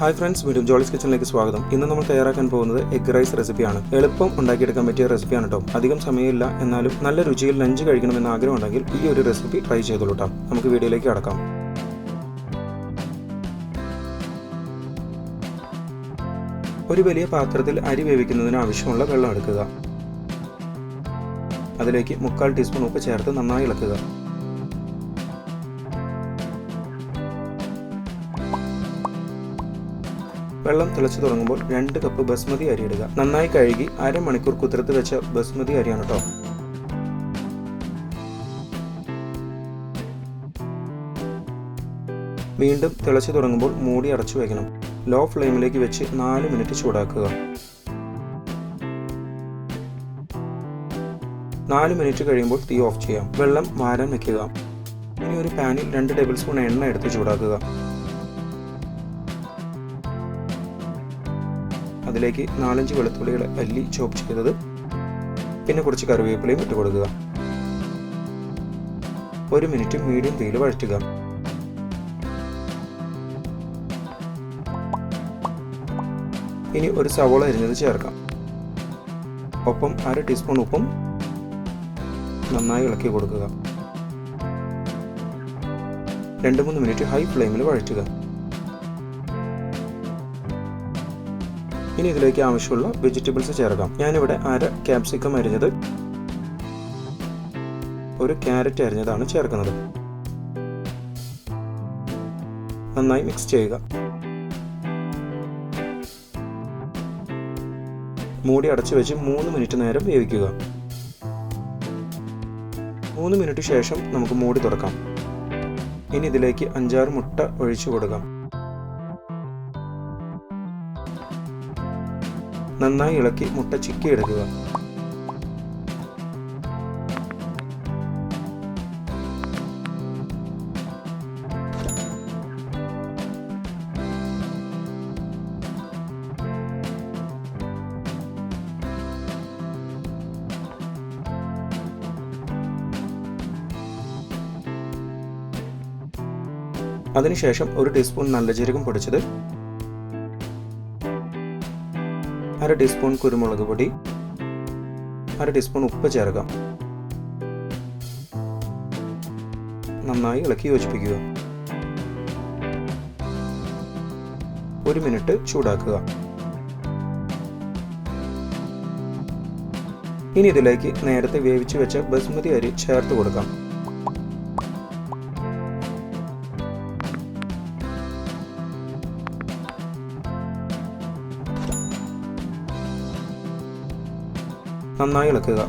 Hi friends, video ജോളിസ് കിച്ചണിലേക്ക് സ്വാഗതം. ഇന്ന് നമ്മൾ തയ്യാറാക്കാൻ പോകുന്നത് എഗ് റൈസ് റെസിപ്പിയാണ്. എളുപ്പം ഉണ്ടാക്കിയെടുക്കാൻ പറ്റിയ റെസിപ്പിയാണ് കേട്ടോ. അധികം സമയമില്ല, എന്നാലും നല്ല രുചിയിൽ ലഞ്ച് കഴിക്കണമെന്ന് ആഗ്രഹം ഉണ്ടെങ്കിൽ ഈ ഒരു റെസിപ്പി ട്രൈ ചെയ്തോളൂ കേട്ടോ. നമുക്ക് വീഡിയോയിലേക്ക് കടക്കാം. ഒരു വലിയ പാത്രത്തിൽ അരി വേവിക്കുന്നതിന് ആവശ്യമുള്ള വെള്ളം എടുക്കുക. അതിലേക്ക് 1/4 ടീസ്പൂൺ ഉപ്പ് ചേർത്ത് നന്നായി ഇളക്കുക. വെള്ളം തിളച്ചു തുടങ്ങുമ്പോൾ 2 കപ്പ് ബസ്മതി അരി ഇടുക. നന്നായി കഴുകി അരമണിക്കൂർ കുതിർത്ത് വെച്ച ബസ്മതി അരിയാണ് കേട്ടോ. വീണ്ടും തിളച്ചു തുടങ്ങുമ്പോൾ മൂടി അടച്ചു വയ്ക്കണം. ലോ ഫ്ലെയിമിലേക്ക് വെച്ച് 4 മിനിറ്റ് ചൂടാക്കുക. 4 മിനിറ്റ് കഴിയുമ്പോൾ തീ ഓഫ് ചെയ്യാം. വെള്ളം വാരാൻ വെക്കുക. ഇനി ഒരു പാനിൽ 2 ടേബിൾ സ്പൂൺ എണ്ണ എടുത്ത് ചൂടാക്കുക. അതിലേക്ക് 4-5 വെളുത്തുള്ളിയുടെ അല്ലി ചോപ്പ് ചെയ്തത്, പിന്നെ കുറച്ച് കറിവേപ്പിലയും ഇട്ട് കൊടുക്കുക. 1 മിനിറ്റ് മീഡിയം തീയിൽ വഴറ്റുക. ഇനി ഒരു സവോള അരിഞ്ഞത് ചേർക്കാം. ഒപ്പം 1/2 ടീസ്പൂൺ ഉപ്പും നന്നായി ഇളക്കി കൊടുക്കുക. 2-3 മിനിറ്റ് ഹൈ ഫ്ലെയിമിൽ വഴറ്റുക. ഇനി ഇതിലേക്ക് ആവശ്യമുള്ള വെജിറ്റബിൾസ് ചേർക്കാം. ഞാനിവിടെ 1/2 ക്യാപ്സിക്കം അരിഞ്ഞത്, 1 ക്യാരറ്റ് അരിഞ്ഞതാണ് ചേർക്കുന്നത്. നന്നായി മിക്സ് ചെയ്യുക. മൂടി അടച്ചു വെച്ച് 3 മിനിറ്റ് നേരം വേവിക്കുക. 3 മിനിറ്റ് ശേഷം നമുക്ക് മൂടി തുറക്കാം. ഇനി ഇതിലേക്ക് 5-6 മുട്ട ഒഴിച്ചു കൊടുക്കാം. നന്നായി ഇളക്കി മുട്ട ചിക്കി എടുക്കുക. അതിനുശേഷം 1 ടീസ്പൂൺ നല്ല ജീരകം പൊടിച്ചത്, 1/2 ടീസ്പൂൺ കുരുമുളക് പൊടി, 1/2 ടീസ്പൂൺ ഉപ്പ് ചേർക്കാം. നന്നായി ഇളക്കി യോജിപ്പിക്കുക. 1 മിനിറ്റ് ചൂടാക്കുക. ഇനി ഇതിലേക്ക് നേരത്തെ വേവിച്ചു വെച്ച ബസ്മതി അരി ചേർത്ത് കൊടുക്കാം. നന്നായി ഇളക്കുക.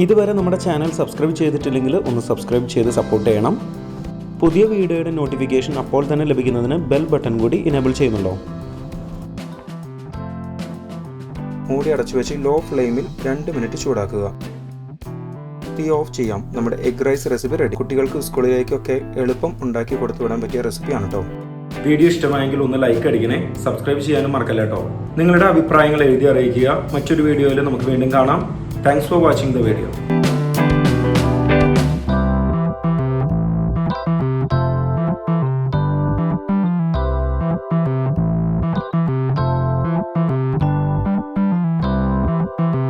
ഇതുവരെ നമ്മുടെ ചാനൽ സബ്സ്ക്രൈബ് ചെയ്തിട്ടില്ലെങ്കിൽ ഒന്ന് സബ്സ്ക്രൈബ് ചെയ്ത് സപ്പോർട്ട് ചെയ്യണം. പുതിയ വീഡിയോയുടെ നോട്ടിഫിക്കേഷൻ അപ്പോൾ തന്നെ ലഭിക്കുന്നതിന് ബെൽ ബട്ടൺ കൂടി ഇനേബിൾ ചെയ്യുമല്ലോ. മൂടി അടച്ചു വെച്ച് ലോ ഫ്ലെയിമിൽ 2 മിനിറ്റ് ചൂടാക്കുക. തീ ഓഫ് ചെയ്യാം. നമ്മുടെ എഗ് റൈസ് റെസിപ്പി റെഡി. കുട്ടികൾക്ക് സ്കൂളിലേക്കൊക്കെ എളുപ്പം ഉണ്ടാക്കി കൊടുത്തു വിടാൻ പറ്റിയ റെസിപ്പിയാണ് കേട്ടോ. വീഡിയോ ഇഷ്ടമായെങ്കിൽ ഒന്ന് ലൈക്ക് അടിക്കണേ. സബ്സ്ക്രൈബ് ചെയ്യാനും മറക്കല്ല കേട്ടോ. നിങ്ങളുടെ അഭിപ്രായങ്ങൾ എഴുതി അറിയിക്കുക. മറ്റൊരു വീഡിയോയിൽ നമുക്ക് വീണ്ടും കാണാം. Thanks for watching the video.